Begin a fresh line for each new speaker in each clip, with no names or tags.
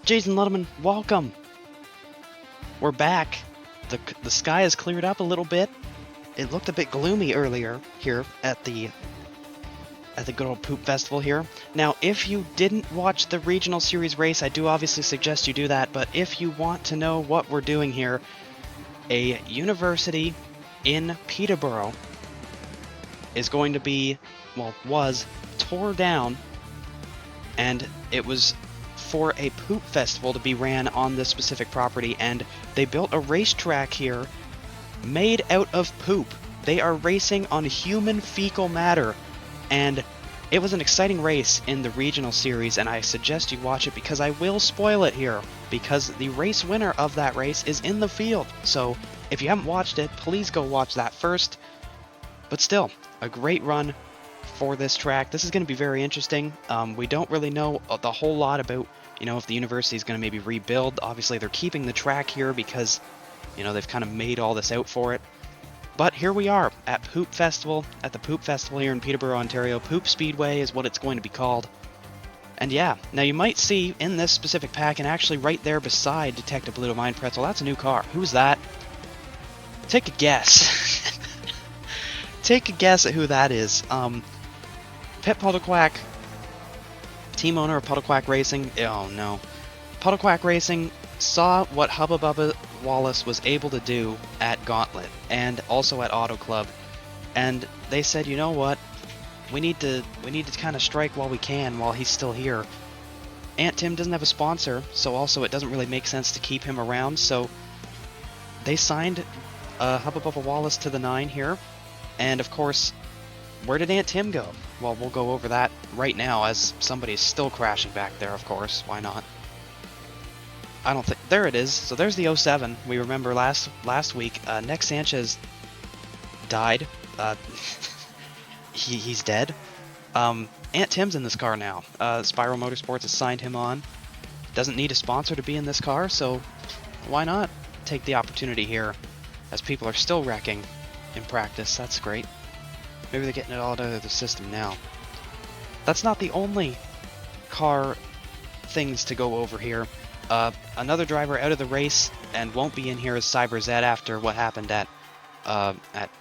Jason Ludeman, welcome. We're back. The sky has cleared up a little bit. It looked a bit gloomy earlier here at the good old Poop Festival here. Now, if you didn't watch the regional series race, I do obviously suggest you do that, but if you want to know what we're doing here, a university in Peterborough is going to be, well, was tore down, and it was for a poop festival to be ran on this specific property, and they built a racetrack here made out of poop. They are racing on human fecal matter, and it was an exciting race in the regional series, and I suggest you watch it because I will spoil it here, because the race winner of that race is in the field. So if you haven't watched it, please go watch that first. But still, a great run for this track. This is going to be very interesting. We don't really know the whole lot about, if the university is going to maybe rebuild. Obviously, they're keeping the track here because, they've kind of made all this out for it. But here we are at the Poop Festival here in Peterborough, Ontario. Poop Speedway is what it's going to be called. And yeah, now you might see in this specific pack, and actually right there beside Detective Blue Mind Pretzel, that's a new car. Who's that? Take a guess. Take a guess at who that is. Pit Puddlequack, team owner of Puddlequack Racing. Oh no. Puddlequack Racing saw what Hubba Bubba Wallace was able to do at Gauntlet and also at Auto Club, and they said, you know what, we need to kind of strike while we can while he's still here. Aunt Tim doesn't have a sponsor, so also it doesn't really make sense to keep him around, so they signed Hubba Bubba Wallace to the 9 here. And of course, where did Aunt Tim go? Well, we'll go over that right now as somebody's still crashing back there, of course. Why not? I don't think... There it is. So there's the 07. We remember last week, Nick Sanchez died. He's dead. Aunt Tim's in this car now. Spiral Motorsports has signed him on. Doesn't need a sponsor to be in this car, so why not take the opportunity here as people are still wrecking in practice. That's great. Maybe they're getting it all out of the system now. That's not the only car things to go over here. Another driver out of the race and won't be in here is Cyber Zed after what happened at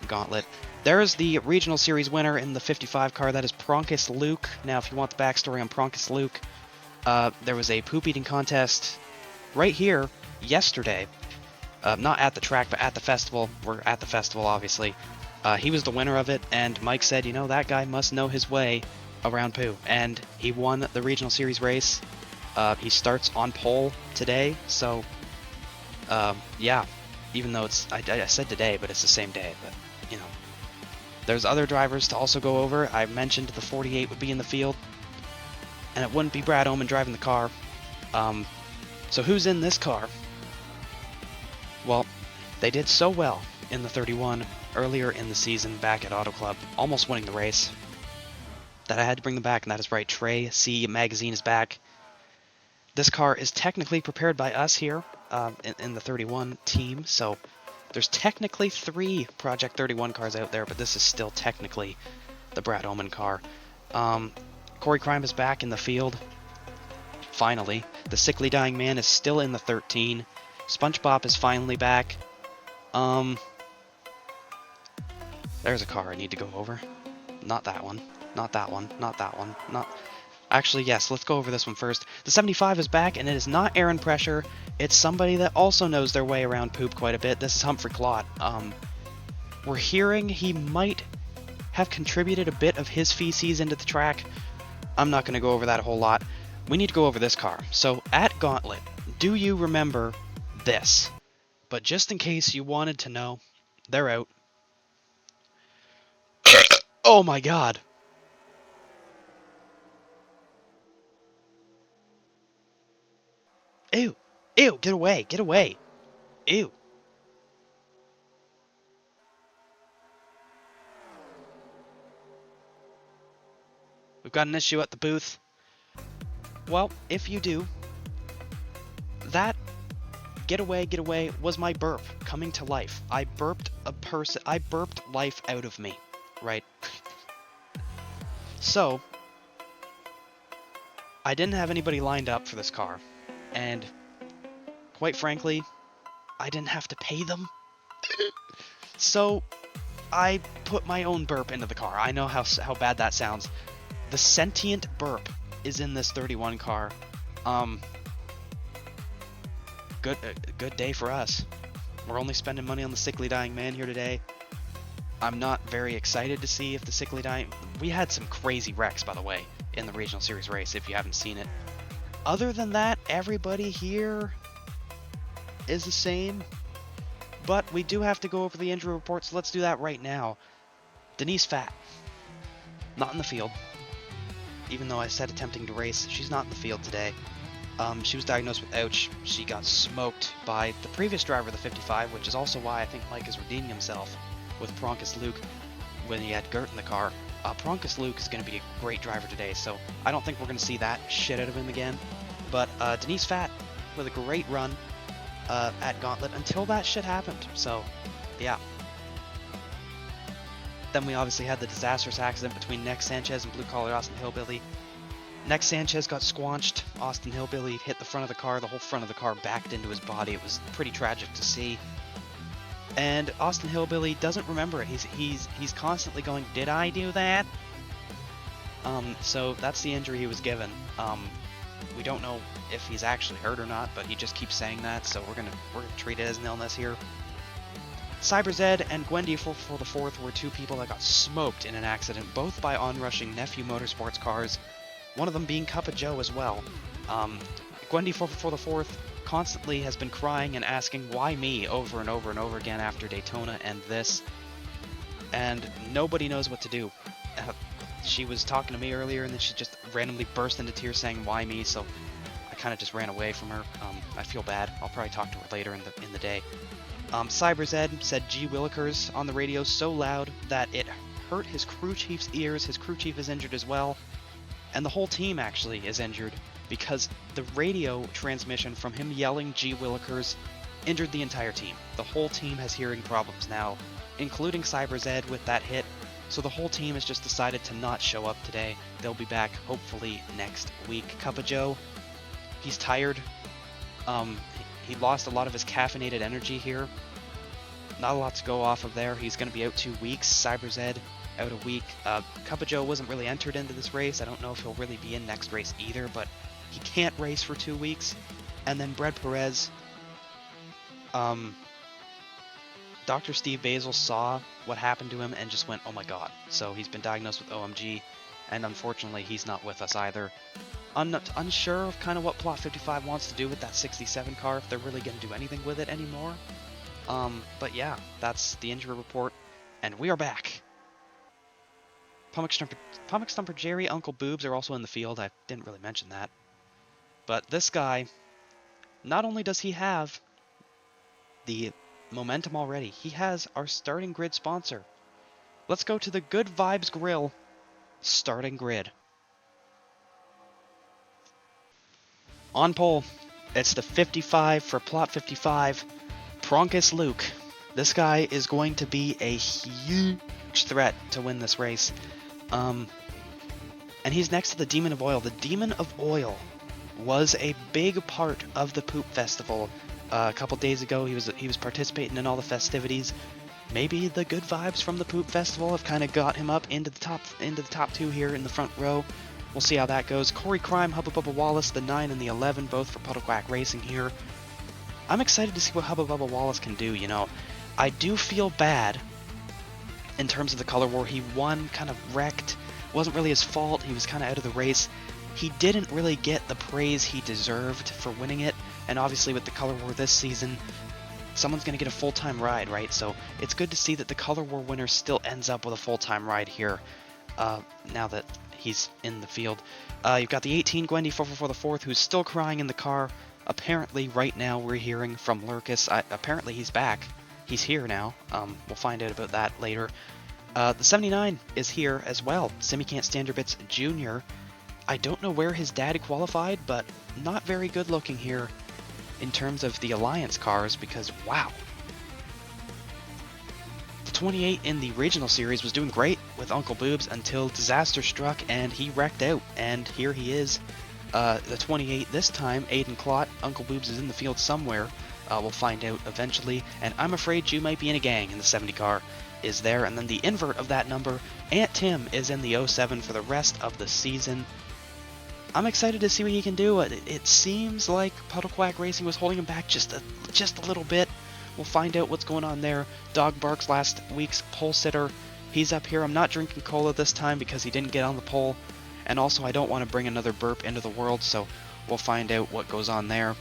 Gauntlet. There's the regional series winner in the 55 car. That is Pronkis Luke. Now, if you want the backstory on Pronkis Luke, there was a poop eating contest right here yesterday. Not at the track, but at the festival. We're at the festival, obviously. He was the winner of it, and Mike said, that guy must know his way around poo. And he won the regional series race. He starts on pole today, so, yeah. Even though it's, I said today, but it's the same day, but, There's other drivers to also go over. I mentioned the 48 would be in the field, and it wouldn't be Brad Oman driving the car. So who's in this car? Well, they did so well in the 31 earlier in the season back at Auto Club, almost winning the race, that I had to bring them back, and that is right. Trey C Magazine is back. This car is technically prepared by us here in the 31 team, so there's technically 3 Project 31 cars out there, but this is still technically the Brad Oman car. Corey Crime is back in the field, finally. The Sickly Dying Man is still in the 13. SpongeBob is finally back. There's a car I need to go over. Not that one. Not that one. Not that one. Not... Actually, yes, let's go over this one first. The 75 is back, and it is not Aaron Pressure. It's somebody that also knows their way around poop quite a bit. This is Humphrey Clot. We're hearing he might have contributed a bit of his feces into the track. I'm not going to go over that a whole lot. We need to go over this car. So, at Gauntlet, do you remember this? But just in case you wanted to know, they're out. Oh my god. Ew. Ew, get away. Get away. Ew. We've got an issue at the booth. Well, if you do, that get away was my burp coming to life. I burped life out of me, right? So, I didn't have anybody lined up for this car, and quite frankly, I didn't have to pay them. So I put my own burp into the car. I know how bad that sounds. The sentient burp is in this 31 car. Good day for us. We're only spending money on the sickly dying man here today. I'm not very excited to see if the sickly dying... We had some crazy wrecks, by the way, in the regional series race, if you haven't seen it. Other than that, everybody here is the same. But we do have to go over the injury reports, so let's do that right now. Denise Fat, not in the field. Even though I said attempting to race, she's not in the field today. She was diagnosed with ouch. She got smoked by the previous driver of the 55, which is also why I think Mike is redeeming himself with Proncus Luke when he had Gert in the car. Proncus Luke is going to be a great driver today, so I don't think we're going to see that shit out of him again. But Denise Fat with a great run at Gauntlet until that shit happened. So, yeah. Then we obviously had the disastrous accident between Nex Sanchez and Blue Collar Austin Hillbilly. Nex Sanchez got squanched. Austin Hillbilly hit the front of the car. The whole front of the car backed into his body. It was pretty tragic to see. And Austin Hillbilly doesn't remember it. He's constantly going, "Did I do that?" So that's the injury he was given. We don't know if he's actually hurt or not, but he just keeps saying that. So we're gonna treat it as an illness here. Cyber Zed and Gwendy for the fourth were two people that got smoked in an accident, both by onrushing Nephew Motorsports cars. One of them being Cup of Joe as well. Gwendy for the fourth constantly has been crying and asking why me over and over and over again after Daytona and this, and nobody knows what to do. She was talking to me earlier and then she just randomly burst into tears saying why me, so I kind of just ran away from her. I feel bad. I'll probably talk to her later in the day. Cyber Zed said G. Willikers on the radio so loud that it hurt his crew chief's ears. His crew chief is injured as well. And the whole team actually is injured because the radio transmission from him yelling G. Willikers injured the entire team. The whole team has hearing problems now, including Cyber Zed with that hit. So the whole team has just decided to not show up today. They'll be back hopefully next week. Cup of Joe, he's tired. He lost a lot of his caffeinated energy here. Not a lot to go off of there. He's going to be out 2 weeks. Cyber Zed out a week. Cup of Joe wasn't really entered into this race. I don't know if he'll really be in next race either, but he can't race for 2 weeks. And then Brad Perez, Dr. Steve Basil saw what happened to him and just went, oh my god. So he's been diagnosed with OMG, and unfortunately he's not with us either. Unsure of kind of what Plot 55 wants to do with that 67 car, if they're really going to do anything with it anymore. But yeah, that's the injury report, and we are back. Pumic Stumper Jerry, Uncle Boobs are also in the field. I didn't really mention that. But this guy, not only does he have the momentum already, he has our starting grid sponsor. Let's go to the Good Vibes Grill starting grid. On pole, it's the 55 for Plot 55, Proncus Luke. This guy is going to be a huge threat to win this race. And he's next to the Demon of Oil. The Demon of Oil was a big part of the Poop Festival. A couple days ago, he was participating in all the festivities. Maybe the good vibes from the Poop Festival have kind of got him up into the top two here in the front row. We'll see how that goes. Corey Crime, Hubba Bubba Wallace, the 9 and the 11, both for Puddle Quack Racing here. I'm excited to see what Hubba Bubba Wallace can do, you know. I do feel bad in terms of the color war. He won, kind of wrecked. Wasn't really his fault. He was kind of out of the race. He didn't really get the praise he deserved for winning it. And obviously with the color war this season, someone's going to get a full-time ride, right? So it's good to see that the color war winner still ends up with a full-time ride here now that he's in the field. You've got the 18 Gwendy for the fourth, who's still crying in the car. Apparently right now we're hearing from Lurkus. Apparently he's back. He's here now. We'll find out about that later. The 79 is here as well. Simi Can't Stand Your Bits Jr. I don't know where his dad qualified, but not very good looking here in terms of the Alliance cars, because wow. The 28 in the regional series was doing great with Uncle Boobs until disaster struck and he wrecked out, and here he is. The 28 this time, Aiden Clot. Uncle Boobs is in the field somewhere. We'll find out eventually. And I'm afraid you might be in a gang in the 70 car is there. And then the invert of that number, Aunt Tim, is in the 07 for the rest of the season. I'm excited to see what he can do. It seems like Puddle Quack Racing was holding him back just a little bit. We'll find out what's going on there. Dog Barks, last week's pole sitter. He's up here. I'm not drinking cola this time because he didn't get on the pole. And also, I don't want to bring another burp into the world, so we'll find out what goes on there.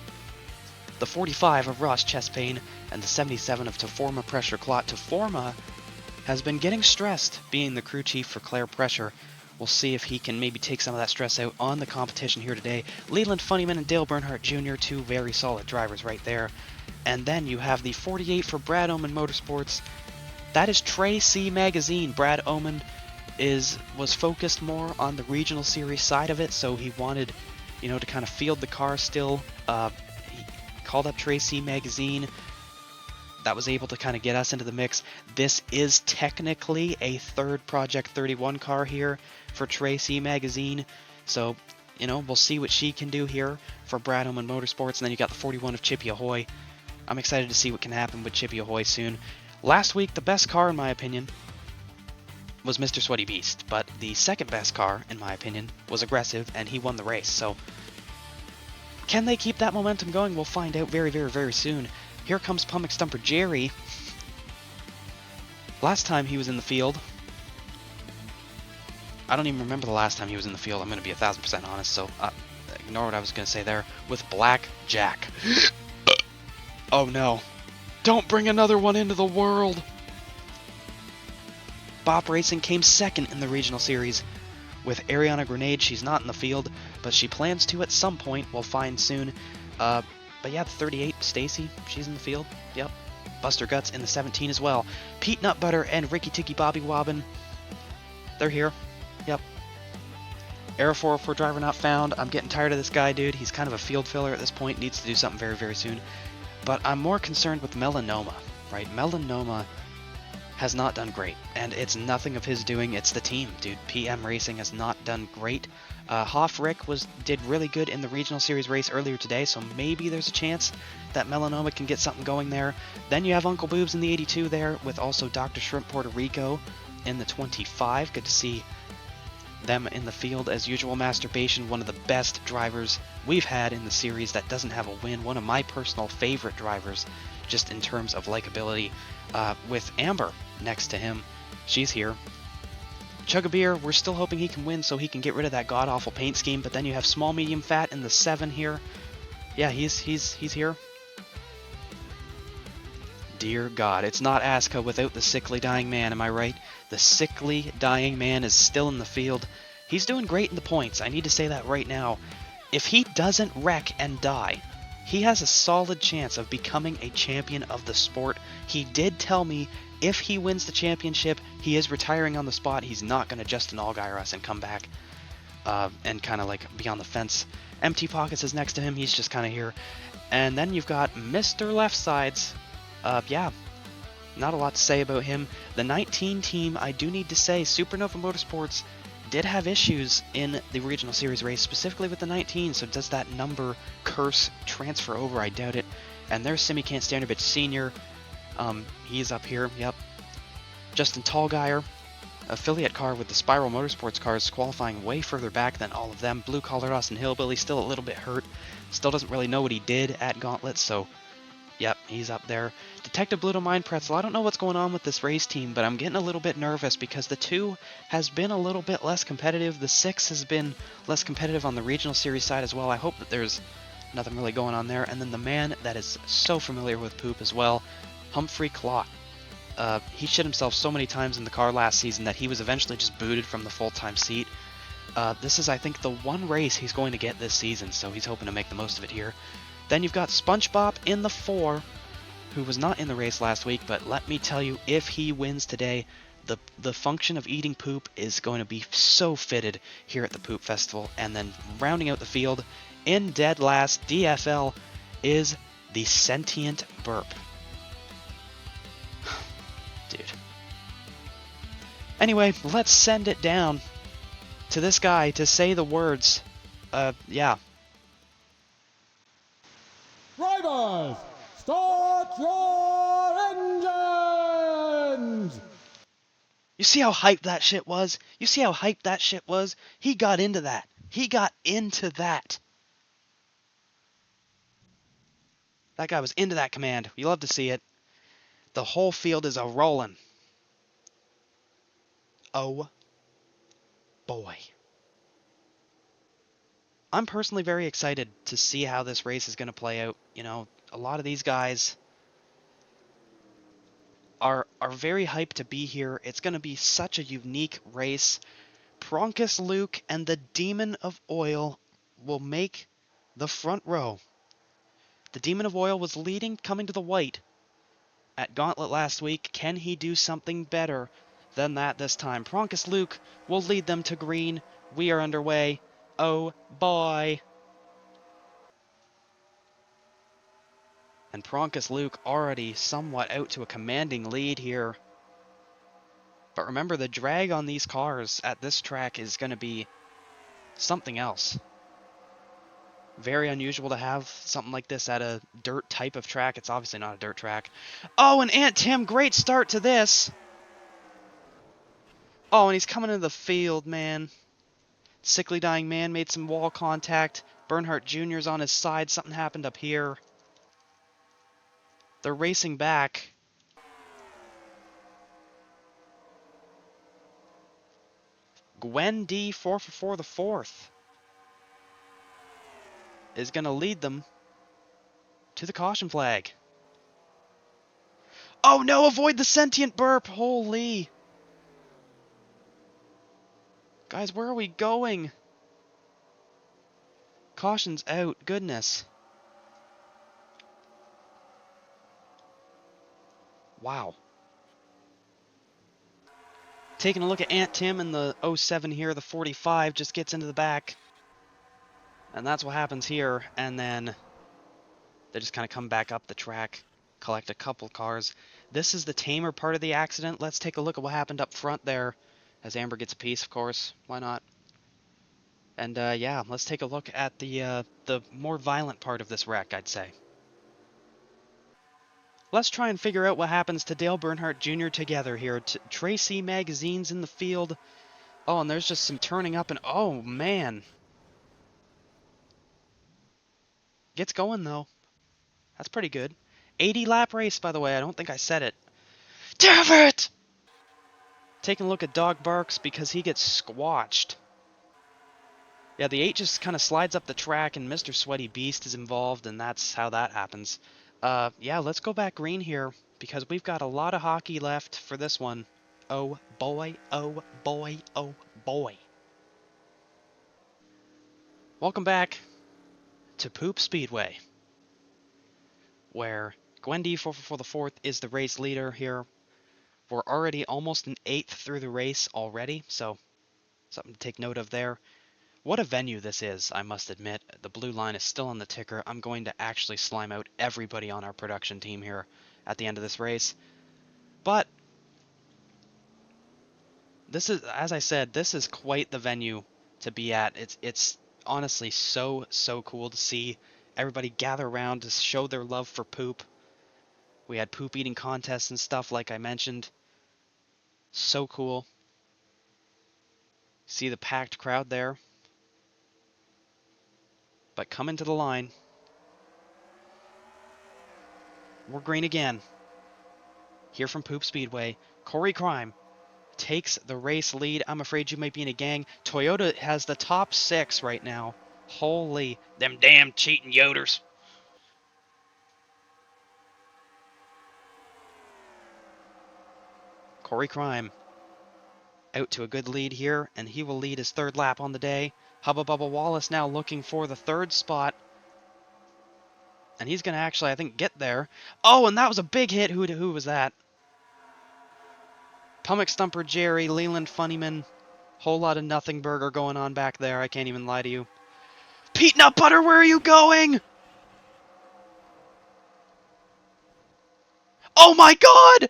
The 45 of Ross Chest Pain and the 77 of Teforma Pressure Clot. Teforma has been getting stressed being the crew chief for Claire Pressure. We'll see if he can maybe take some of that stress out on the competition here today. Leland Funnyman and Dale Bernhardt Jr., two very solid drivers right there. And then you have the 48 for Brad Oman Motorsports. That is Trey C Magazine. Brad Oman was focused more on the regional series side of it, so he wanted, to kind of field the car still. He called up Trey C Magazine. That was able to kind of get us into the mix. This is technically a third Project 31 car here for Tracy Magazine. So, we'll see what she can do here for Brad Oman Motorsports. And then you got the 41 of Chippy Ahoy. I'm excited to see what can happen with Chippy Ahoy soon. Last week, the best car, in my opinion, was Mr. Sweaty Beast. But the second best car, in my opinion, was Aggressive, and he won the race. So, can they keep that momentum going? We'll find out very, very, very soon. Here comes Pumic Stumper Jerry. Last time he was in the field, I don't even remember the last time he was in the field. I'm going to be 1,000% honest, so ignore what I was going to say there. With Black Jack. Oh no. Don't bring another one into the world. Bop Racing came second in the regional series. With Ariana Grenade, she's not in the field, but she plans to at some point. We'll find soon. But yeah, the 38, Stacy, she's in the field. Yep. Buster Guts in the 17 as well. Pete Nut Butter and Ricky Ticky Bobby Wobbin. They're here. Yep. Era 404 driver not found. I'm getting tired of this guy, dude. He's kind of a field filler at this point. Needs to do something very, very soon. But I'm more concerned with Melanoma, right? Melanoma has not done great, and it's nothing of his doing. It's the team, dude. PM Racing has not done great. Hoff Rick did really good in the regional series race earlier today, so maybe there's a chance that Melanoma can get something going there. Then you have Uncle Boobs in the 82 there, with also Dr. Shrimp Puerto Rico in the 25. Good to see them in the field as usual. Masturbation, one of the best drivers we've had in the series that doesn't have a win. One of my personal favorite drivers, just in terms of likability, with Amber next to him. She's here. Chug a Beer, we're still hoping he can win so he can get rid of that god-awful paint scheme, but then you have Small Medium Fat in the 7 here. Yeah, he's here. Dear God, it's not ASSCA without the sickly dying man, am I right? The sickly dying man is still in the field. He's doing great in the points, I need to say that right now. If he doesn't wreck and die, he has a solid chance of becoming a champion of the sport. He did tell me if he wins the championship, he is retiring on the spot. He's not going to Justin Allgaier us and come back and kind of like be on the fence. Empty Pockets is next to him. He's just kind of here. And then you've got Mr. Left Sides. Yeah, not a lot to say about him. The 19 team, I do need to say, Supernova Motorsports did have issues in the regional series race, specifically with the 19, so does that number curse transfer over? I doubt it. And there's Simicant Standardbitch Sr. He's up here, yep. Justin Tallgaier, affiliate car with the Spiral Motorsports cars, qualifying way further back than all of them. Blue Collar Austin Hillbilly, still a little bit hurt. Still doesn't really know what he did at Gauntlet, so yep, he's up there. Detective Bluto Mind Pretzel, I don't know what's going on with this race team, but I'm getting a little bit nervous because the 2 has been a little bit less competitive. The 6 has been less competitive on the regional series side as well. I hope that there's nothing really going on there. And then the man that is so familiar with poop as well, Humphrey Clot. He shit himself so many times in the car last season that he was eventually just booted from the full-time seat. This is, I think, the one race he's going to get this season, so he's hoping to make the most of it here. Then you've got SpongeBob in the 4, who was not in the race last week, but let me tell you, if he wins today, the function of eating poop is going to be so fitted here at the Poop Festival. And then rounding out the field, in dead last, DFL, is the Sentient Burp. Dude. Anyway, let's send it down to this guy to say the words Yeah.
Drivers, start your engines!
You see how hyped that shit was? You see how hyped that shit was? He got into that. He got into that. That guy was into that command. You love to see it. The whole field is a-rolling. Oh, boy. I'm personally very excited to see how this race is going to play out. You know, a lot of these guys are very hyped to be here. It's going to be such a unique race. Pronkus Luke and the Demon of Oil will make the front row. The Demon of Oil was leading coming to the white at Gauntlet last week. Can he do something better than that this time? Pronkus Luke will lead them to green. We are underway. Oh boy. And Pronkus Luke already somewhat out to a commanding lead here. But remember, the drag on these cars at this track is going to be something else. Very unusual to have something like this at a dirt type of track. It's obviously not a dirt track. Oh, and Aunt Tim, great start to this. Oh, and he's coming into the field, man. Sickly Dying Man made some wall contact. Bernhardt Jr.'s on his side. Something happened up here. They're racing back. Gwen D 444 the fourth is going to lead them to the caution flag. Oh no, avoid the sentient burp. Holy. Guys, where are we going? Caution's out. Goodness. Wow. Taking a look at Aunt Tim in the 07 here, the 45 just gets into the back. And that's what happens here. And then they just kind of come back up the track, collect a couple cars. This is the tamer part of the accident. Let's take a look at what happened up front there. As Amber gets a piece, of course. Why not? And yeah, let's take a look at the more violent part of this wreck, I'd say. Let's try and figure out what happens to Dale Bernhardt Jr. together here. Tracy Magazine's in the field. Oh, and there's just some turning up and oh, man. Gets going, though. That's pretty good. 80 lap race, by the way. I don't think I said it. Damn it! Taking a look at Dog Barks because he gets squashed. Yeah, the 8 just kind of slides up the track and Mr. Sweaty Beast is involved, and that's how that happens. Yeah, let's go back green here because we've got a lot of hockey left for this one. Oh boy, oh boy, oh boy. Welcome back to Poop Speedway, where Gwendy 444 the fourth is the race leader here. We're already almost an 8th through the race already, so something to take note of there. What a venue this is, I must admit. The blue line is still on the ticker. I'm going to actually slime out everybody on our production team here at the end of this race. But this is, as I said, this is quite the venue to be at. It's honestly so cool to see everybody gather around to show their love for poop. We had poop eating contests and stuff like I mentioned. So cool. See the packed crowd there. But coming to the line. We're green again. Here from Poop Speedway, Corey Crime takes the race lead. I'm afraid you might be in a gang. Toyota has the top 6 right now. Holy, them damn cheating Yoders. Corey Crime out to a good lead here, and he will lead his 3rd lap on the day. Hubba Bubba Wallace now looking for the 3rd spot. And he's going to actually, I think, get there. Oh, and that was a big hit. Who was that? Pummock Stumper Jerry, Leland Funnyman. Whole lot of nothing burger going on back there. I can't even lie to you. Pete Nut Butter, where are you going? Oh my god!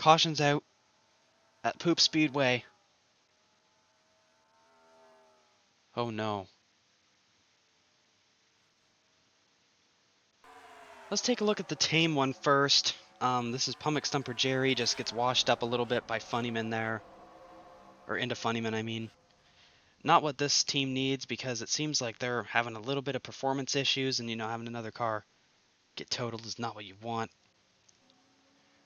Caution's out at Poop Speedway. Oh no. Let's take a look at the tame one first. This is Pumick Stumper Jerry, just gets washed up a little bit by Funnyman there. Or into Funnyman, I mean. Not what this team needs, because it seems like they're having a little bit of performance issues, and having another car get totaled is not what you want.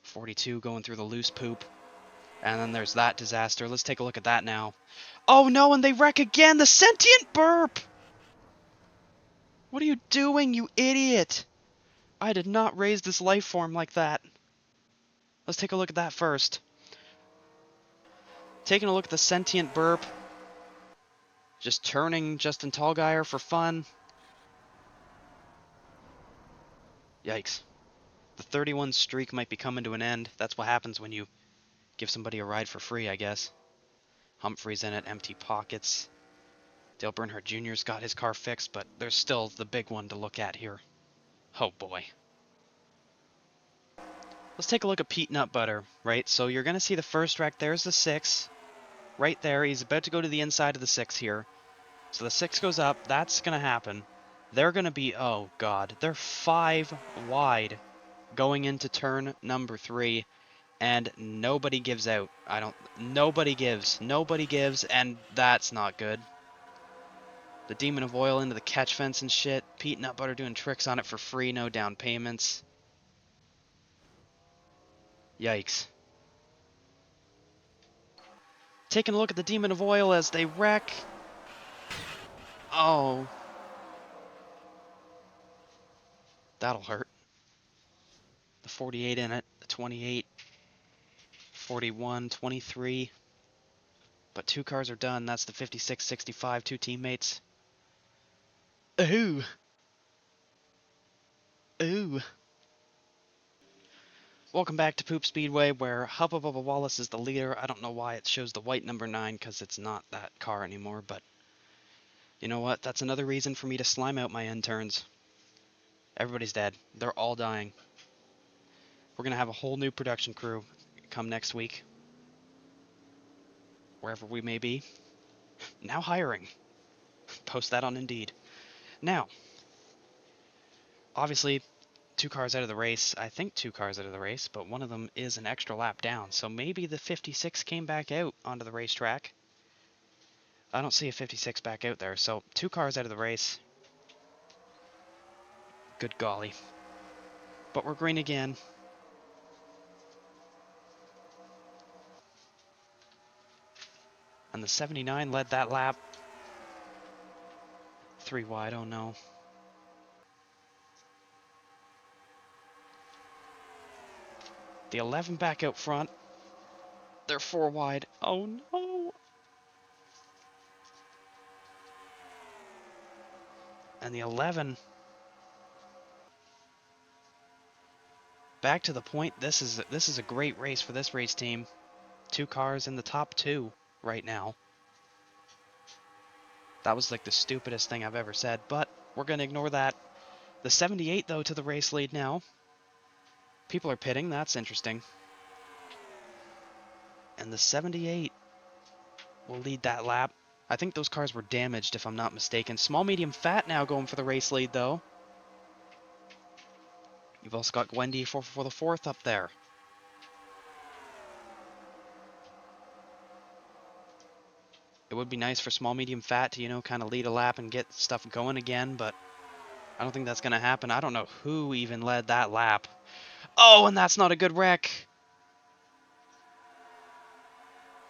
42 going through the loose poop. And then there's that disaster. Let's take a look at that now. Oh no, and they wreck again! The sentient burp! What are you doing, you idiot? I did not raise this life form like that. Let's take a look at that first. Taking a look at the sentient burp. Just turning Justin Tallgeier for fun. Yikes. The 31 streak might be coming to an end. That's what happens when you give somebody a ride for free, I guess. Humphrey's in it, empty pockets. Dale Bernhardt Jr.'s got his car fixed, but there's still the big one to look at here. Oh boy. Let's take a look at Pete Nutbutter, right? So you're going to see the first wreck. There's the 6. Right there. He's about to go to the inside of the 6 here. So the 6 goes up. That's going to happen. They're going to be, oh god, they're 5 wide going into turn number 3. And nobody gives out. Nobody gives, and that's not good. The Demon of Oil into the catch fence and shit. Pete Nutbutter doing tricks on it for free, no down payments. Yikes. Taking a look at the Demon of Oil as they wreck. Oh. That'll hurt. The 48 in it, the 28, 41, 23. But 2 cars are done. That's the 56, 65, 2 teammates. Ooh. Ooh. Welcome back to Poop Speedway, where Hubba Bubba Wallace is the leader. I don't know why it shows the white number 9, because it's not that car anymore, but you know what? That's another reason for me to slime out my interns. Everybody's dead. They're all dying. We're going to have a whole new production crew come next week. Wherever we may be. Now hiring. Post that on Indeed. Now, obviously, 2 cars out of the race. I think 2 cars out of the race, but one of them is an extra lap down. So maybe the 56 came back out onto the racetrack. I don't see a 56 back out there, so 2 cars out of the race. Good golly. But we're green again. And the 79 led that lap. 3 wide, oh no. The 11 back out front. They're 4 wide. Oh no. And the 11 back to the point. This is a great race for this race team. 2 cars in the top 2 right now. That was like the stupidest thing I've ever said, but we're going to ignore that. The 78 though to the race lead now. People are pitting, that's interesting. And the 78 will lead that lap. I think those cars were damaged if I'm not mistaken. Small, medium, fat now going for the race lead though. You've also got Wendy for the 4th up there. It would be nice for small, medium, fat to, kind of lead a lap and get stuff going again, but I don't think that's going to happen. I don't know who even led that lap. Oh, and that's not a good wreck.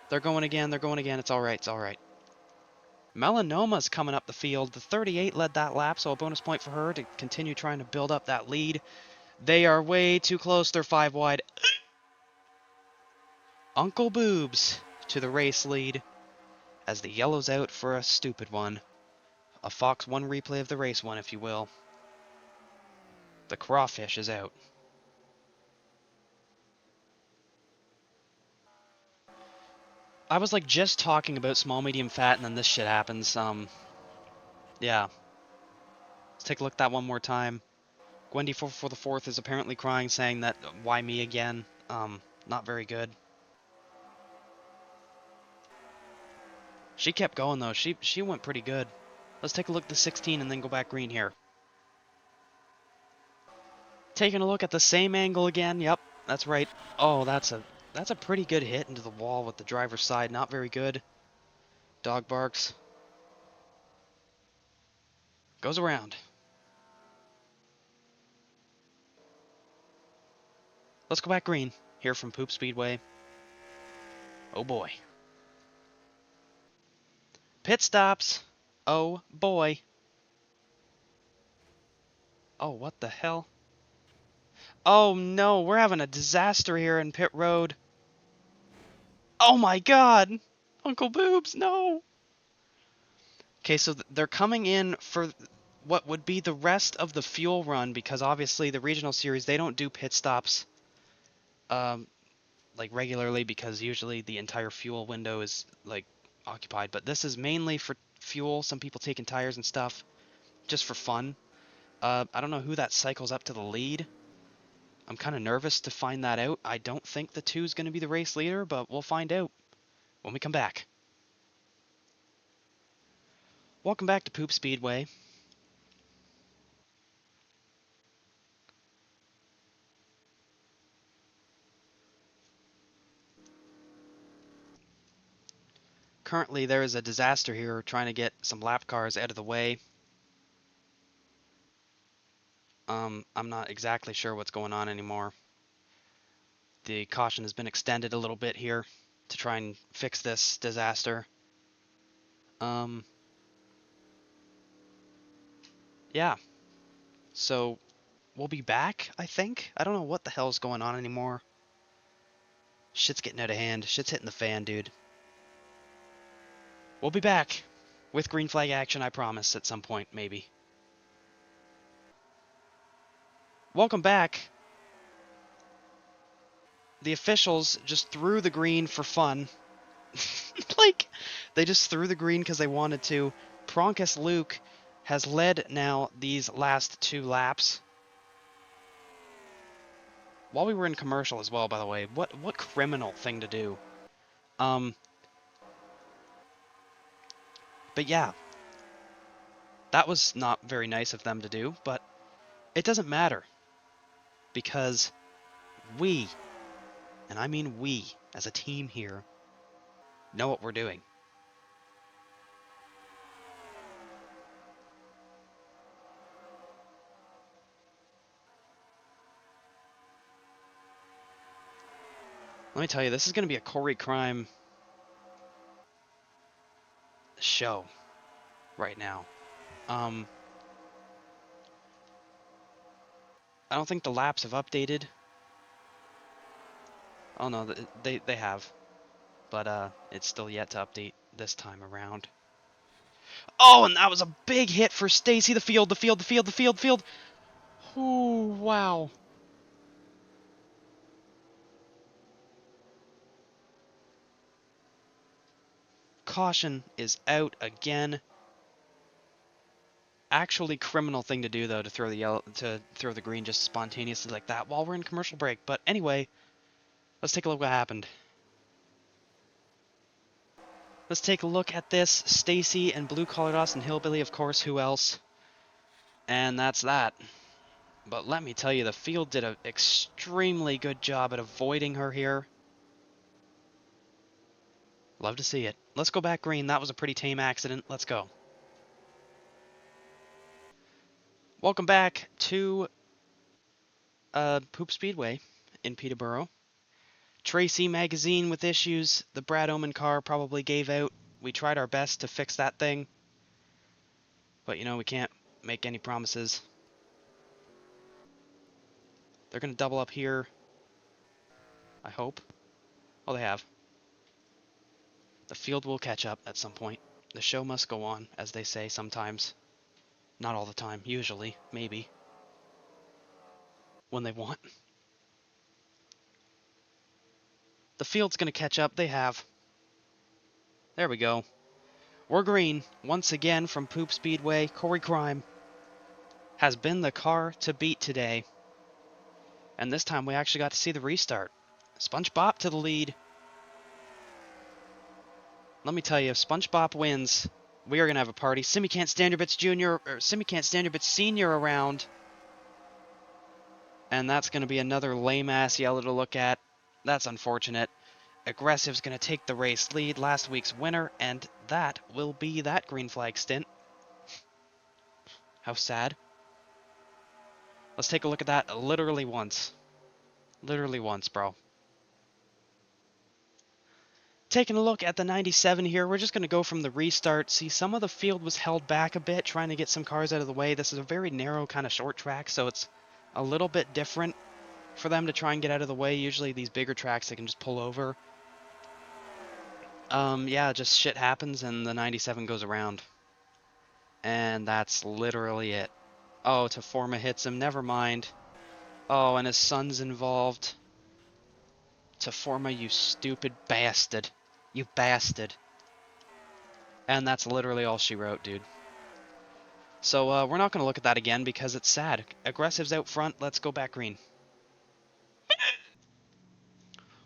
They're going again. It's all right. Melanoma's coming up the field. The 38 led that lap, so a bonus point for her to continue trying to build up that lead. They are way too close. They're 5 wide. Uncle Boobs to the race lead as the yellow's out for a stupid one. A Fox 1 replay of the race one, if you will. The crawfish is out. I was like just talking about small, medium, fat, and then this shit happens. Yeah. Let's take a look at that one more time. Gwendy for the 4th is apparently crying, saying that, why me again? Not very good. She kept going though. She went pretty good. Let's take a look at the 16 and then go back green here. Taking a look at the same angle again. Yep, that's right. Oh, that's a pretty good hit into the wall with the driver's side. Not very good. Dog barks. Goes around. Let's go back green here from Poop Speedway. Oh boy. Pit stops. Oh boy. Oh, what the hell? Oh no, we're having a disaster here in pit road. Oh my god! Uncle Boobs, no! Okay, so they're coming in for what would be the rest of the fuel run, because obviously the regional series, they don't do pit stops like regularly, because usually the entire fuel window is like occupied. But this is mainly for fuel, some people taking tires and stuff, just for fun. I don't know who that cycles up to the lead. I'm kind of nervous to find that out. I don't think the 2 is going to be the race leader, but we'll find out when we come back. Welcome back to Poop Speedway. Currently, there is a disaster here trying to get some lap cars out of the way. I'm not exactly sure what's going on anymore. The caution has been extended a little bit here to try and fix this disaster. Yeah. So, we'll be back, I think? I don't know what the hell's going on anymore. Shit's getting out of hand. Shit's hitting the fan, dude. We'll be back with green flag action, I promise, at some point, maybe. Welcome back. The officials just threw the green for fun. Like, they just threw the green because they wanted to. Pronkus Luke has led now these last 2 laps. While we were in commercial as well, by the way. What criminal thing to do. But yeah. That was not very nice of them to do, but it doesn't matter. Because we, and I mean we, as a team here, know what we're doing. Let me tell you, this is going to be a Corey Crime show right now. I don't think the laps have updated. Oh no, they have. But it's still yet to update this time around. Oh, and that was a big hit for Stacy. The field. Ooh, wow. Caution is out again. Actually criminal thing to do though, to throw the green just spontaneously like that while we're in commercial break. But anyway, let's take a look what happened. Let's take a look at this. Stacy and Blue Collar Dawson Hillbilly, of course, who else? And that's that. But let me tell you, the field did an extremely good job at avoiding her here. Love to see it. Let's go back green. That was a pretty tame accident. Let's go. Welcome back to Poop Speedway in Peterborough. Tracy Magazine with issues. The Brad Oman car probably gave out. We tried our best to fix that thing. But, you know, we can't make any promises. They're going to double up here. I hope. Oh, they have. The field will catch up at some point. The show must go on, as they say sometimes. Not all the time. Usually. Maybe. When they want. The field's going to catch up. They have. There we go. We're green. Once again from Poop Speedway. Corey Crime has been the car to beat today. And this time we actually got to see the restart. SpongeBob to the lead. Let me tell you, if SpongeBob wins, we are going to have a party. Simmy Can't Stand Your Bits Jr. or Simmy Can't Stand Your Bits Senior around. And that's going to be another lame-ass yellow to look at. That's unfortunate. Aggressive's going to take the race lead, last week's winner, and that will be that green flag stint. How sad. Let's take a look at that literally once. Literally once, bro. Taking a look at the 97 here, we're just going to go from the restart. See, some of the field was held back a bit, trying to get some cars out of the way. This is a very narrow kind of short track, so it's a little bit different for them to try and get out of the way. Usually these bigger tracks, they can just pull over. Yeah, just shit happens and the 97 goes around. And that's literally it. Oh, Teforma hits him, never mind. Oh, and his son's involved. Teforma, you stupid bastard. You bastard. And that's literally all she wrote, dude. So we're not going to look at that again because it's sad. Aggressive's out front. Let's go back green.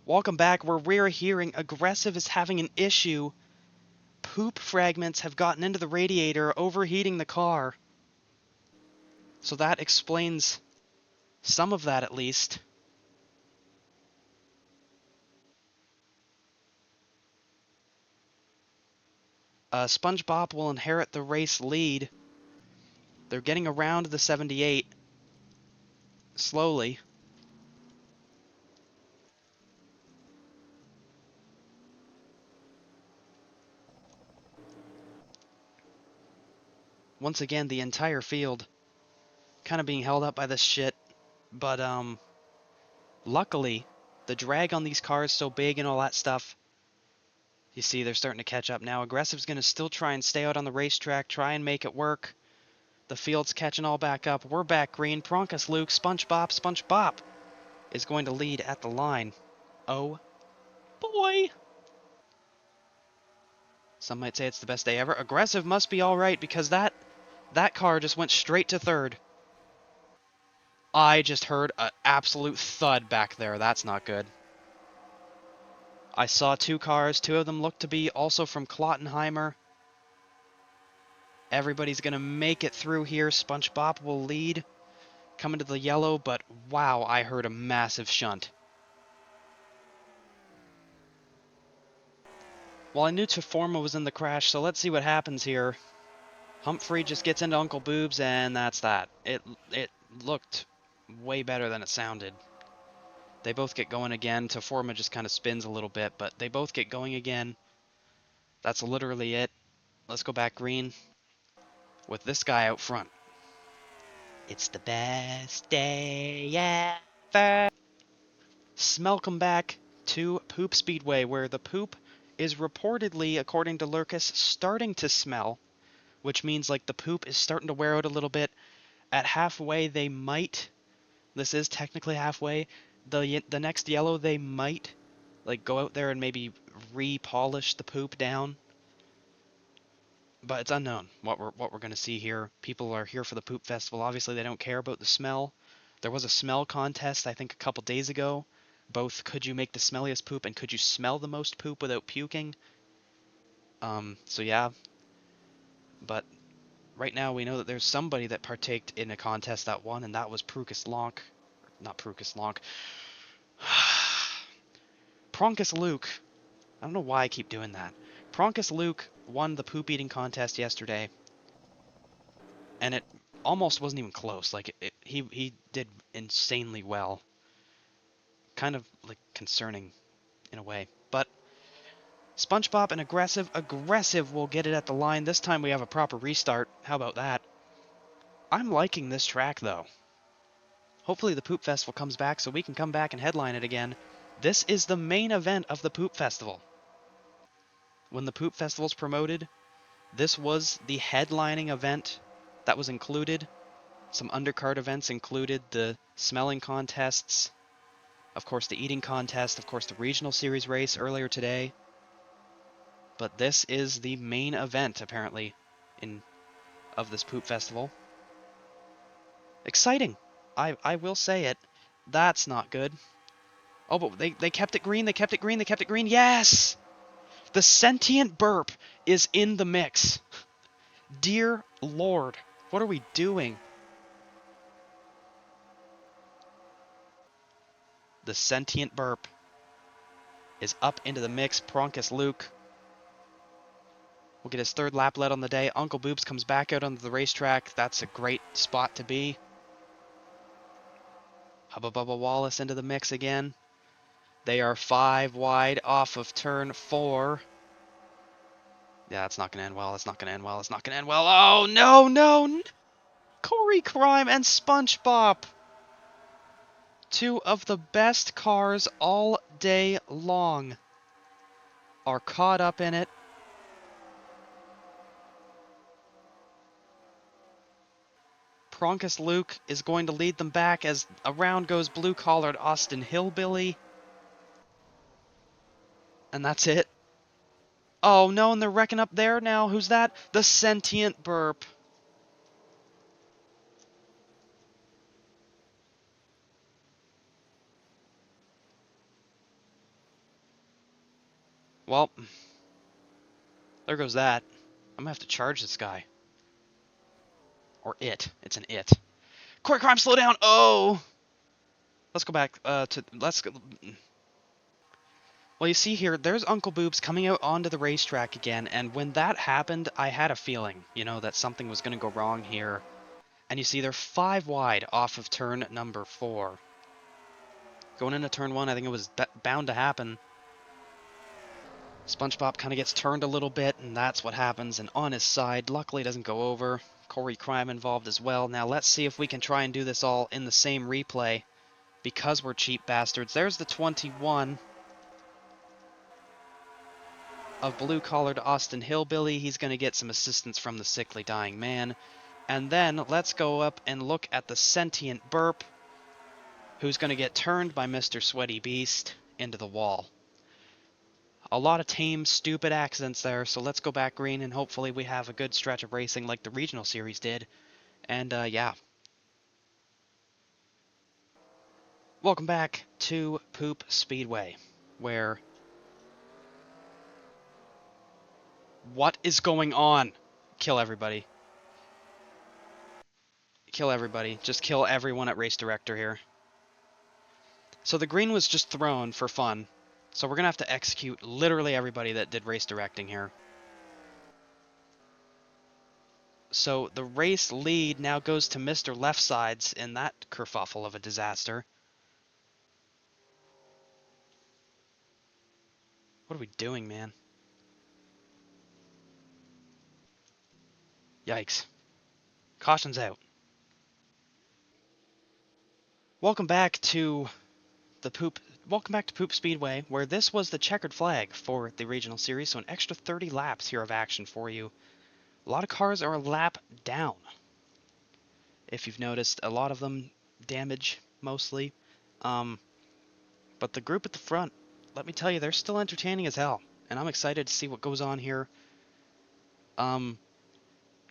Welcome back. Where we're hearing Aggressive is having an issue. Poop fragments have gotten into the radiator, overheating the car. So that explains some of that, at least. SpongeBob will inherit the race lead. They're getting around the 78 slowly. Once again, the entire field kind of being held up by this shit. But luckily, the drag on these cars so big and all that stuff. You see, they're starting to catch up now. Aggressive's going to still try and stay out on the racetrack, try and make it work. The field's catching all back up. We're back green. Pronkus Luke, SpongeBob is going to lead at the line. Oh, boy. Some might say it's the best day ever. Aggressive must be all right because that car just went straight to third. I just heard an absolute thud back there. That's not good. I saw two cars. Two of them looked to be also from Klottenheimer. Everybody's going to make it through here. SpongeBob will lead. Coming to the yellow, but wow, I heard a massive shunt. Well, I knew Teforma was in the crash, so let's see what happens here. Humphrey just gets into Uncle Boobs, and that's that. It looked way better than it sounded. They both get going again. Teforma just kind of spins a little bit, but they both get going again. That's literally it. Let's go back green with this guy out front. It's the best day ever. Smelcome back to Poop Speedway, where the poop is reportedly, according to Lurkus, starting to smell, which means like the poop is starting to wear out a little bit. At halfway, they might. This is technically halfway. The next yellow, they might like go out there and maybe re-polish the poop down. But it's unknown what we're going to see here. People are here for the poop festival. Obviously, they don't care about the smell. There was a smell contest, I think, a couple days ago. Both could you make the smelliest poop and could you smell the most poop without puking? So yeah. But right now we know that there's somebody that partaked in a contest that won, and that was Prukus Lonk. Not Prukus Lonk. Pronkus Luke. I don't know why I keep doing that. Pronkus Luke won the poop eating contest yesterday, and it almost wasn't even close. Like he did insanely well. Kind of like concerning in a way, but SpongeBob and Aggressive will get it at the line. This time we have a proper restart. How about that? I'm liking this track though. Hopefully the Poop Festival comes back so we can come back and headline it again. This is the main event of the Poop Festival. When the Poop Festival's promoted, this was the headlining event that was included. Some undercard events included the smelling contests, of course the eating contest, of course the regional series race earlier today. But this is the main event, apparently, of this Poop Festival. Exciting! I will say it. That's not good. Oh, but they kept it green, they kept it green, they kept it green. Yes! The sentient burp is in the mix. Dear Lord, what are we doing? The sentient burp is up into the mix. Pronkus Luke will get his third lap led on the day. Uncle Boobs comes back out onto the racetrack. That's a great spot to be. Hubba Bubba Wallace into the mix again. They are 5 wide off of turn 4. Yeah, it's not going to end well. It's not going to end well. It's not going to end well. Oh, no, no. Corey Crime and SpongeBob. 2 of the best cars all day long are caught up in it. Pronkus Luke is going to lead them back as around goes blue-collared Austin Hillbilly. And that's it. Oh, no, and they're wrecking up there now. Who's that? The sentient burp. Well, there goes that. I'm gonna have to charge this guy. Or it. It's an it. Corey Crime, slow down! Oh! Let's go back let's go. Well, you see here, there's Uncle Boobs coming out onto the racetrack again, and when that happened, I had a feeling, that something was going to go wrong here. And you see they're 5 wide off of turn number 4. Going into turn 1, I think it was bound to happen. SpongeBob kind of gets turned a little bit, and that's what happens, and on his side, luckily doesn't go over. Corey Crime involved as well. Now let's see if we can try and do this all in the same replay, because we're cheap bastards. There's the 21 of blue-collared Austin Hillbilly. He's going to get some assistance from the sickly dying man. And then let's go up and look at the sentient burp, who's going to get turned by Mr. Sweaty Beast into the wall. A lot of tame, stupid accidents there, so let's go back green and hopefully we have a good stretch of racing like the regional series did. And yeah. Welcome back to Poop Speedway, where... What is going on? Kill everybody. Kill everybody. Just kill everyone at Race Director here. So the green was just thrown for fun. So we're going to have to execute literally everybody that did race directing here. So the race lead now goes to Mr. Left Sides in that kerfuffle of a disaster. What are we doing, man? Yikes. Caution's out. Welcome back to Poop Speedway, where this was the checkered flag for the regional series, so an extra 30 laps here of action for you. A lot of cars are a lap down. If you've noticed, a lot of them damage, mostly. But the group at the front, let me tell you, they're still entertaining as hell. And I'm excited to see what goes on here.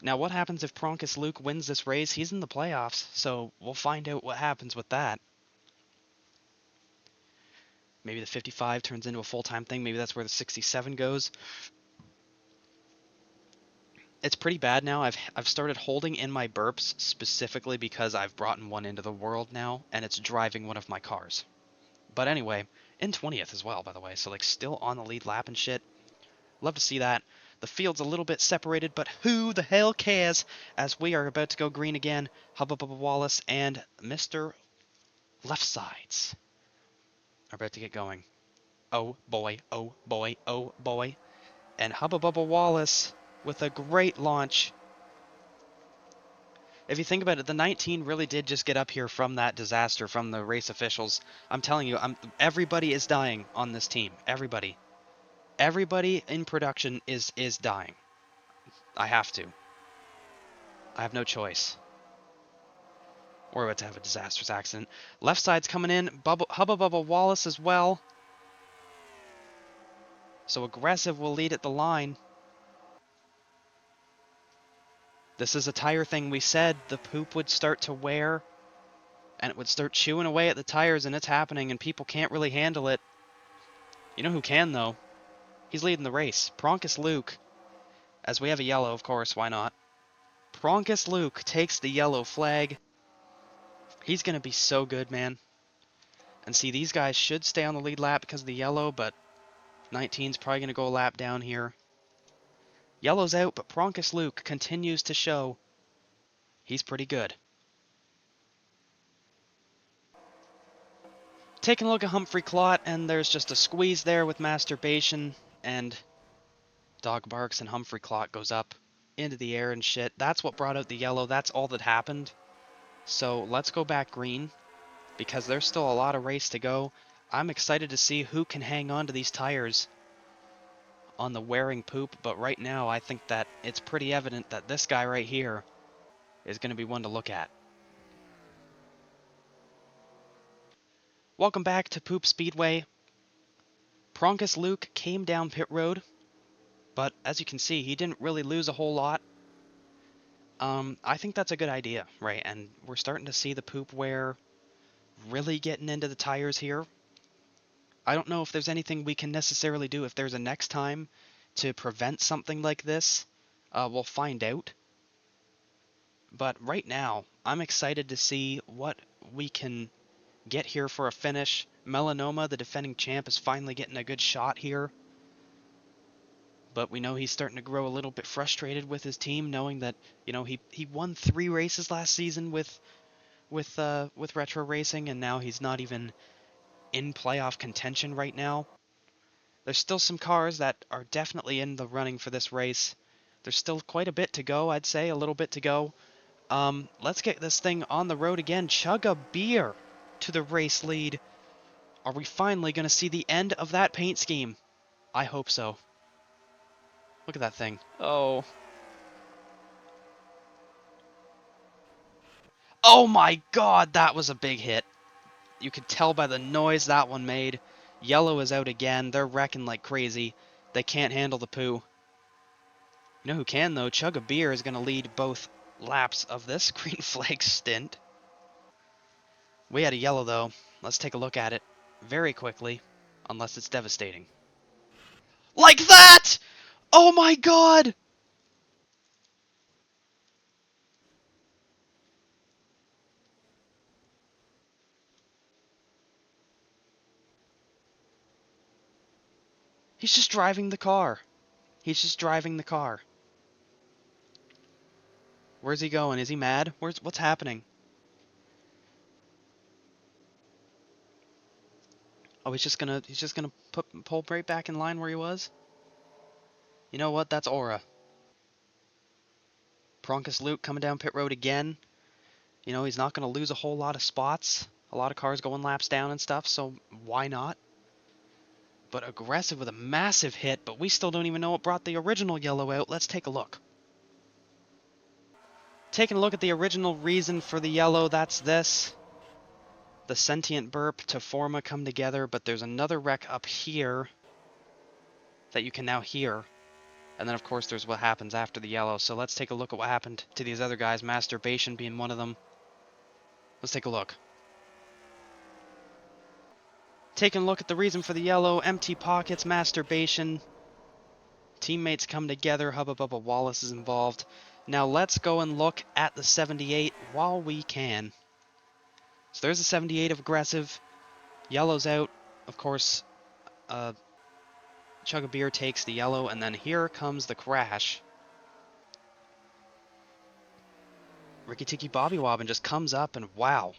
Now what happens if Pronkus Luke wins this race? He's in the playoffs, so we'll find out what happens with that. Maybe the 55 turns into a full-time thing. Maybe that's where the 67 goes. It's pretty bad now. I've started holding in my burps specifically because I've brought one into the world now, and it's driving one of my cars. But anyway, in 20th as well, by the way, so like still on the lead lap and shit. Love to see that. The field's a little bit separated, but who the hell cares, as we are about to go green again. Hubba Bubba Wallace and Mr. Left Sides are about to get going. Oh boy, oh boy, oh boy. And Hubba Bubba Wallace with a great launch. If you think about it, the 19 really did just get up here from that disaster from the race officials. I'm telling you, everybody is dying on this team. Everybody. Everybody in production is dying. I have to. I have no choice. We're about to have a disastrous accident. Left side's coming in. Hubba Bubba Wallace as well. So Aggressive will lead at the line. This is a tire thing. We said the poop would start to wear. and it would start chewing away at the tires, and it's happening, and people can't really handle it. You know who can, though? He's leading the race. Pronkis Luke. As we have a yellow, of course, why not? Pronkis Luke takes the yellow flag. He's going to be so good, man. And see, these guys should stay on the lead lap because of the yellow, but 19's probably going to go a lap down here. Yellow's out, but Pronkis Luke continues to show he's pretty good. Taking a look at Humphrey Clot, and there's just a squeeze there with Masturbation, and Dog barks and Humphrey Clot goes up into the air and shit. That's what brought out the yellow. That's all that happened. So let's go back green, because there's still a lot of race to go. I'm excited to see who can hang on to these tires on the wearing poop, but right now I think that it's pretty evident that this guy right here is going to be one to look at. Welcome back to Poop Speedway. Pronkis Luke came down pit road, but as you can see, he didn't really lose a whole lot. I think that's a good idea, right? And we're starting to see the poop wear really getting into the tires here. I don't know if there's anything we can necessarily do. If there's a next time to prevent something like this, we'll find out. But right now, I'm excited to see what we can get here for a finish. Melanoma, the defending champ, is finally getting a good shot here. But we know he's starting to grow a little bit frustrated with his team, knowing that, you know, he won 3 races last season with Retro Racing, and now he's not even in playoff contention right now. There's still some cars that are definitely in the running for this race. There's still quite a bit to go, I'd say, a little bit to go. Let's get this thing on the road again. Chug a beer to the race lead. Are we finally going to see the end of that paint scheme? I hope so. Look at that thing. Oh. Oh my god, that was a big hit. You could tell by the noise that one made. Yellow is out again. They're wrecking like crazy. They can't handle the poo. You know who can, though? Chug a Beer is going to lead both laps of this green flag stint. We had a yellow, though. Let's take a look at it very quickly, unless it's devastating. Like that! Oh my god! He's just driving the car. He's just driving the car. Where's he going? Is he mad? What's happening? Oh, he's just gonna pull right back in line where he was? You know what? That's aura. Pronkis Luke coming down pit road again. You know, he's not gonna lose a whole lot of spots. A lot of cars going laps down and stuff, so why not? But aggressive with a massive hit, but we still don't even know what brought the original yellow out. Let's take a look. Taking a look at the original reason for the yellow, that's this. The sentient burp to Forma come together, but there's another wreck up here that you can now hear. And then, of course, there's what happens after the yellow. So let's take a look at what happened to these other guys, Masturbation being one of them. Let's take a look. Taking a look at the reason for the yellow, empty pockets, Masturbation. Teammates come together, Hubba Bubba Wallace is involved. Now let's go and look at the 78 while we can. So there's a 78 of aggressive. Yellow's out. Of course, Chug a Beer takes the yellow, and then here comes the crash. Ricky Tiki Bobby Wobbin just comes up, and wow.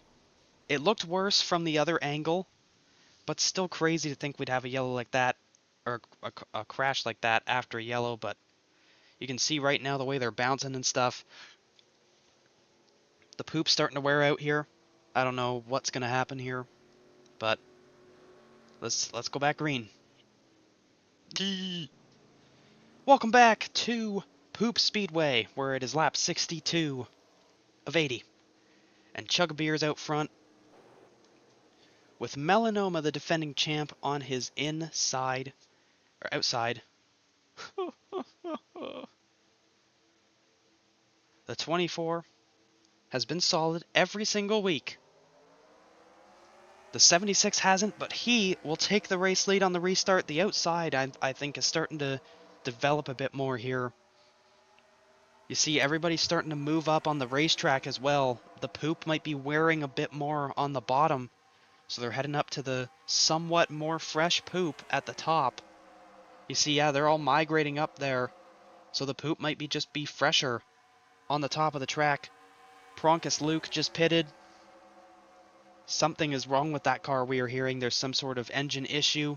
It looked worse from the other angle, but still crazy to think we'd have a yellow like that, or a crash like that after a yellow, but you can see right now the way they're bouncing and stuff. The poop's starting to wear out here. I don't know what's going to happen here, but let's go back green. Welcome back to Poop Speedway, where it is lap 62 of 80. And Chug a Beer's out front, with Melanoma, the defending champ, on his inside, or outside. The 24 has been solid every single week. The 76 hasn't, but he will take the race lead on the restart. The outside, I think, is starting to develop a bit more here. You see everybody's starting to move up on the racetrack as well. The poop might be wearing a bit more on the bottom, so they're heading up to the somewhat more fresh poop at the top. You see, yeah, they're all migrating up there, so the poop might just be fresher on the top of the track. Proncus Luke just pitted. Something is wrong with that car, we are hearing. There's some sort of engine issue.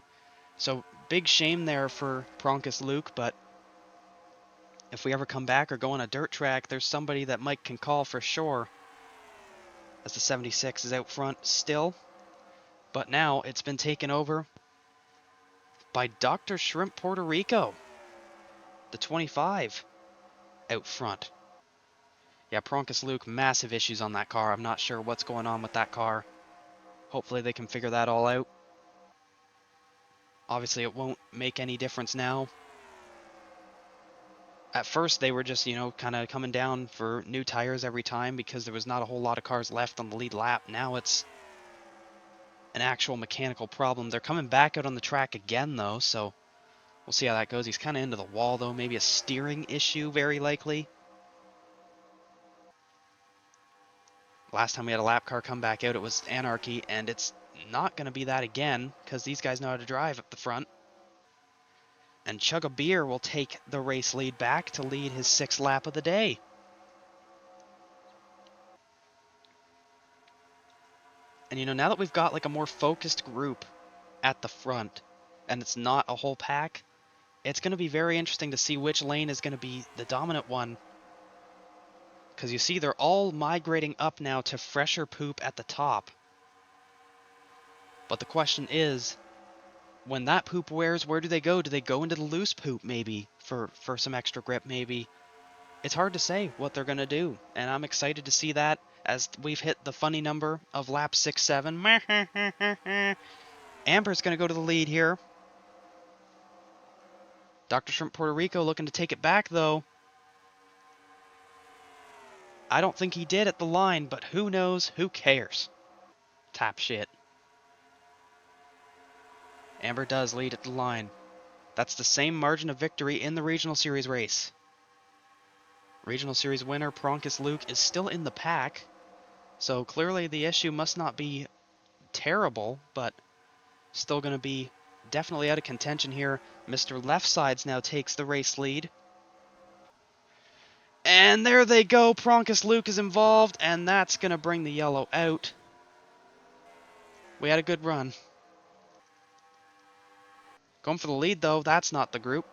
So big shame there for Proncus Luke, but if we ever come back or go on a dirt track, there's somebody that Mike can call for sure, as the 76 is out front still. But now it's been taken over by Dr. Shrimp Puerto Rico, the 25 out front. Yeah, Proncus Luke, massive issues on that car. I'm not sure what's going on with that car. Hopefully they can figure that all out. Obviously it won't make any difference now. At first they were just, kind of coming down for new tires every time because there was not a whole lot of cars left on the lead lap. Now it's an actual mechanical problem. They're coming back out on the track again though, so we'll see how that goes. He's kind of into the wall though, maybe a steering issue very likely. Last time we had a lap car come back out, it was anarchy, and it's not going to be that again because these guys know how to drive up the front. And Chug a Beer will take the race lead back to lead his 6th lap of the day. And now that we've got like a more focused group at the front, and it's not a whole pack, it's going to be very interesting to see which lane is going to be the dominant one. Because you see, they're all migrating up now to fresher poop at the top. But the question is, when that poop wears, where do they go? Do they go into the loose poop maybe for some extra grip maybe? It's hard to say what they're going to do, and I'm excited to see that as we've hit the funny number of lap 6-7. Amber's going to go to the lead here. Dr. Shrimp Puerto Rico looking to take it back though. I don't think he did at the line, but who knows? Who cares? Tap shit. Amber does lead at the line. That's the same margin of victory in the Regional Series race. Regional Series winner Proncus Luke is still in the pack, so clearly the issue must not be terrible, but still going to be definitely out of contention here. Mr. Left Sides now takes the race lead. And there they go. Proncus Luke is involved, and that's going to bring the yellow out. We had a good run. Going for the lead, though. That's not the group.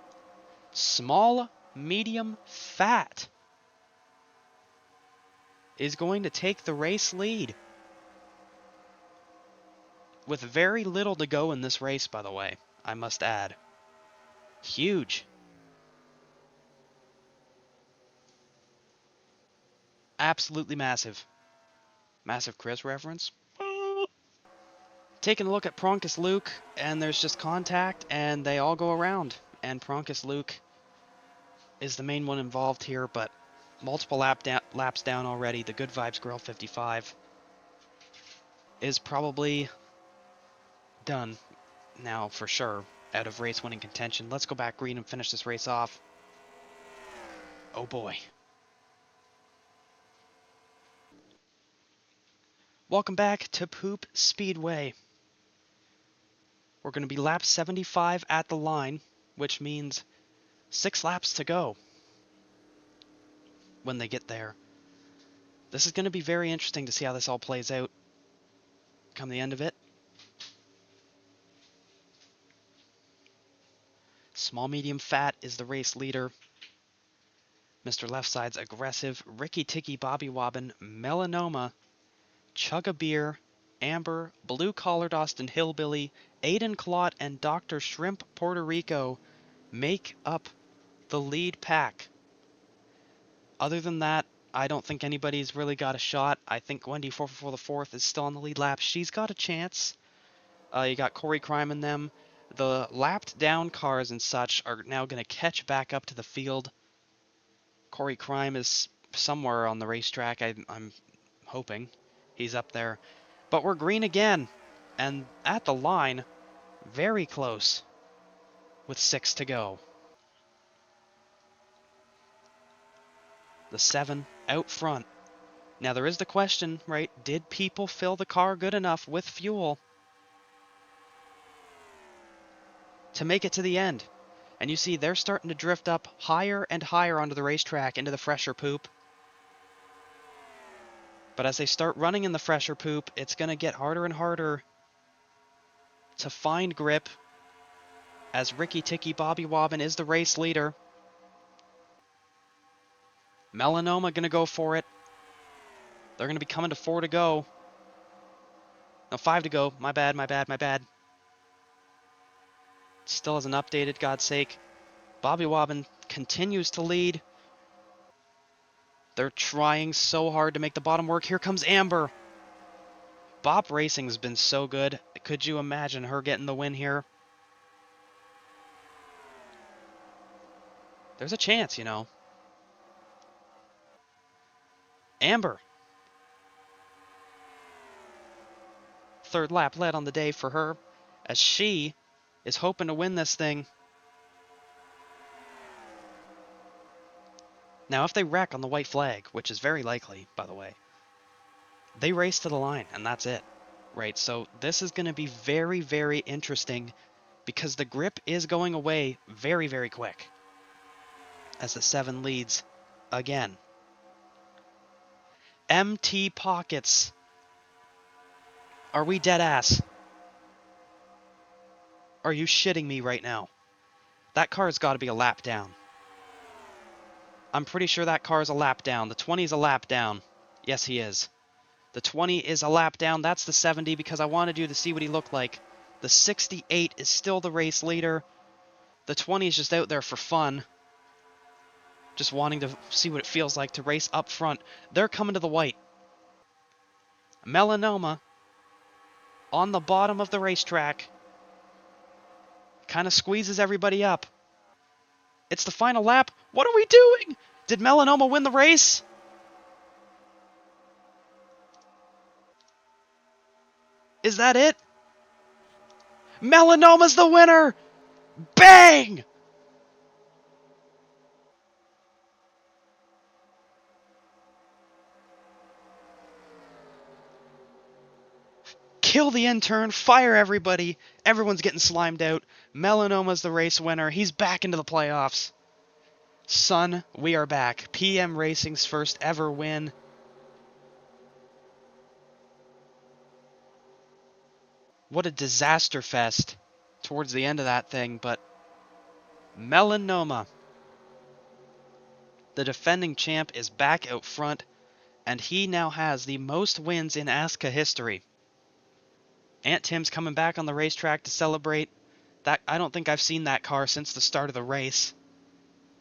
Small, medium, fat is going to take the race lead. With very little to go in this race, by the way, I must add. Huge. Absolutely massive. Massive Chris reference. Taking a look at Proncus Luke, and there's just contact, and they all go around. And Proncus Luke is the main one involved here, but multiple laps down already. The Good Vibes Grill 55 is probably done now for sure, out of race winning contention. Let's go back green and finish this race off. Oh boy. Welcome back to Poop Speedway. We're going to be lap 75 at the line, which means 6 laps to go when they get there. This is going to be very interesting to see how this all plays out come the end of it. Small, medium, fat is the race leader. Mr. Left Side's aggressive. Ricky Ticky Bobby Wobbin, Melanoma, Chug a Beer, Amber, Blue Collared Austin Hillbilly, Aiden Clot, and Dr. Shrimp Puerto Rico make up the lead pack. Other than that, I don't think anybody's really got a shot. I think Wendy 444 the fourth is still on the lead lap. She's got a chance. You got Corey Crime in them. The lapped down cars and such are now going to catch back up to the field. Corey Crime is somewhere on the racetrack. I'm hoping he's up there. But we're green again. And at the line, very close with 6 to go. The 7 out front. Now there is the question, right? Did people fill the car good enough with fuel to make it to the end? And you see they're starting to drift up higher and higher onto the racetrack into the fresher poop. But as they start running in the fresher poop, it's going to get harder and harder to find grip, as Ricky Ticky Bobby Wobbin is the race leader. Melanoma going to go for it. They're going to be coming to 4 to go. No, 5 to go. My bad, my bad, my bad. Still hasn't updated, God's sake. Bobby Wobbin continues to lead. They're trying so hard to make the bottom work. Here comes Amber. Bop Racing has been so good. Could you imagine her getting the win here? There's a chance, you know. Amber. Third lap led on the day for her, as she is hoping to win this thing. Now, if they wreck on the white flag, which is very likely, by the way, they race to the line, and that's it. Right, so this is going to be very, very interesting because the grip is going away very, very quick as the 7 leads again. MT Pockets. Are we dead ass? Are you shitting me right now? That car's got to be a lap down. I'm pretty sure that car is a lap down. The 20 is a lap down. Yes, he is. The 20 is a lap down. That's the 70 because I wanted you to see what he looked like. The 68 is still the race leader. The 20 is just out there for fun. Just wanting to see what it feels like to race up front. They're coming to the white. Melanoma on the bottom of the racetrack. Kind of squeezes everybody up. It's the final lap. What are we doing? Did Melanoma win the race? Is that it? Melanoma's the winner! Bang! Kill the intern, fire everybody. Everyone's getting slimed out. Melanoma's the race winner. He's back into the playoffs. Son, we are back. PM Racing's first ever win. What a disaster fest towards the end of that thing, but Melanoma, the defending champ, is back out front, and he now has the most wins in ASSCA history. Aunt Tim's coming back on the racetrack to celebrate. That I don't think I've seen that car since the start of the race,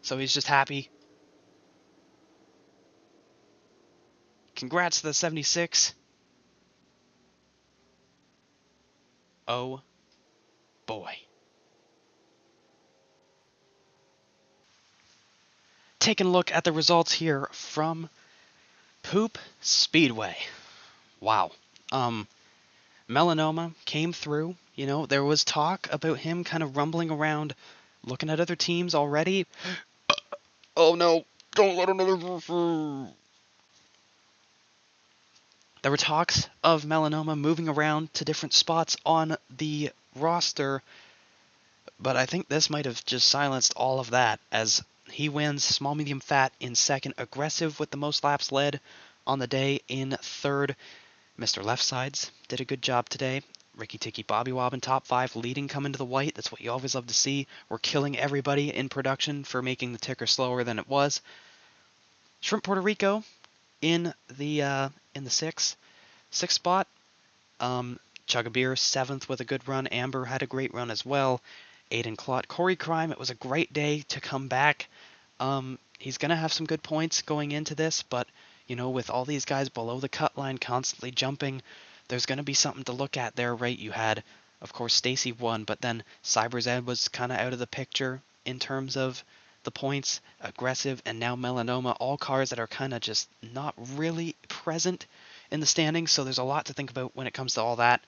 so he's just happy. Congrats to the 76. Oh boy. Taking a look at the results here from Poop Speedway. Wow. Melanoma came through. You know, there was talk about him kind of rumbling around, looking at other teams already. Oh no, don't let another... There were talks of Melanoma moving around to different spots on the roster, but I think this might have just silenced all of that as he wins small medium fat in second, aggressive with the most laps led on the day in third. Mr. Left Sides did a good job today. Ricky Ticky Bobby Wobbin top 5 leading coming to the white. That's what you always love to see. We're killing everybody in production for making the ticker slower than it was. Shrimp Puerto Rico in the sixth spot. Chuggabeer 7th with a good run. Amber had a great run as well. Aiden Clot, Corey Crime. It was a great day to come back. He's gonna have some good points going into this, but you know, with all these guys below the cut line constantly jumping, there's going to be something to look at there, right? You had, of course, Stacy won, but then Cyber's Ed was kind of out of the picture in terms of the points, aggressive, and now Melanoma, all cars that are kind of just not really present in the standings, so there's a lot to think about when it comes to all that.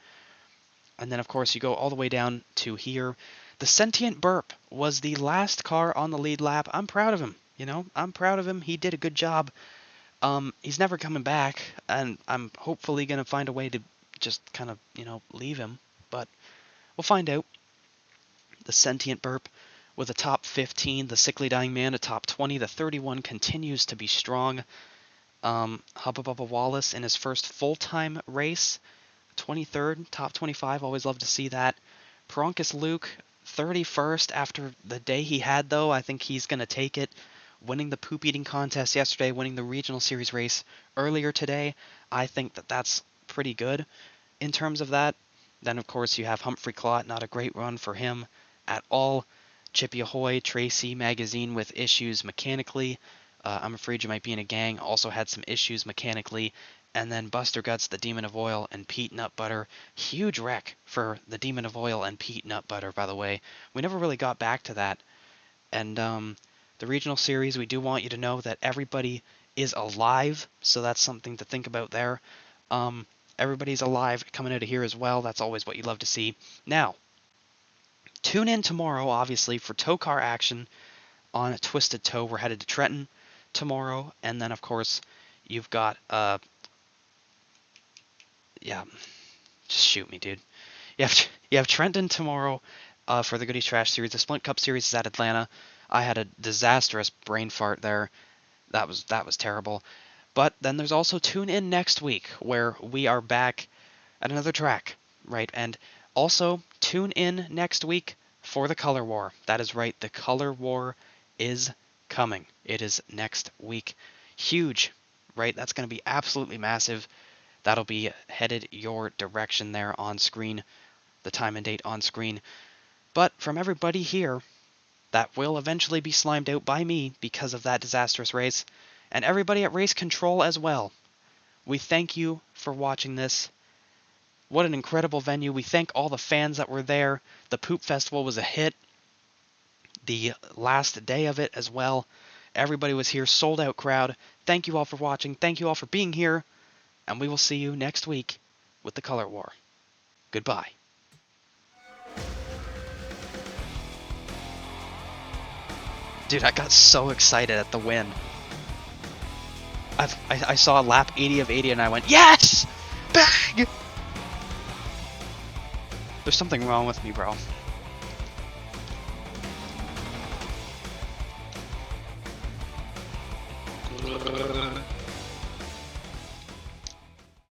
And then, of course, you go all the way down to here. The Sentient Burp was the last car on the lead lap. I'm proud of him. You know, I'm proud of him. He did a good job. He's never coming back, and I'm hopefully going to find a way to just kind of, you know, leave him. But we'll find out. The Sentient Burp with a top 15. The Sickly Dying Man, a top 20. The 31 continues to be strong. Hubba Bubba Wallace in his first full-time race. 23rd, top 25, always love to see that. Peroncus Luke, 31st after the day he had, though. I think he's going to take it. Winning the poop eating contest yesterday, winning the regional series race earlier today. I think that that's pretty good in terms of that. Then, of course, you have Humphrey Clot, not a great run for him at all. Chippy Ahoy, Tracy Magazine with issues mechanically. I'm Afraid You Might Be in a Gang also had some issues mechanically. And then Buster Guts, the Demon of Oil, and Pete Nut Butter. Huge wreck for the Demon of Oil and Pete Nut Butter, by the way. We never really got back to that. And the regional series, we do want you to know that everybody is alive, so that's something to think about there. Everybody's alive coming out of here as well. That's always what you love to see. Now, tune in tomorrow, obviously, for tow car action on Twisted Toe. We're headed to Trenton tomorrow, and then, of course, you've got... yeah, just shoot me, dude. You have Trenton tomorrow for the Goodies Trash Series. The Splint Cup Series is at Atlanta. I had a disastrous brain fart there. That was terrible. But then there's also Tune In next week, where we are back at another track, right? And also tune in next week for the Color War. That is right, the Color War is coming. It is next week. Huge, right? That's going to be absolutely massive. That'll be headed your direction there on screen, the time and date on screen. But from everybody here, that will eventually be slimed out by me because of that disastrous race, and everybody at Race Control as well. We thank you for watching this. What an incredible venue. We thank all the fans that were there. The Poop Festival was a hit. The last day of it as well. Everybody was here, sold out crowd. Thank you all for watching. Thank you all for being here. And we will see you next week with the Color War. Goodbye. Dude, I got so excited at the win. I saw a lap 80 of 80 and I went, yes! Bang! There's something wrong with me, bro.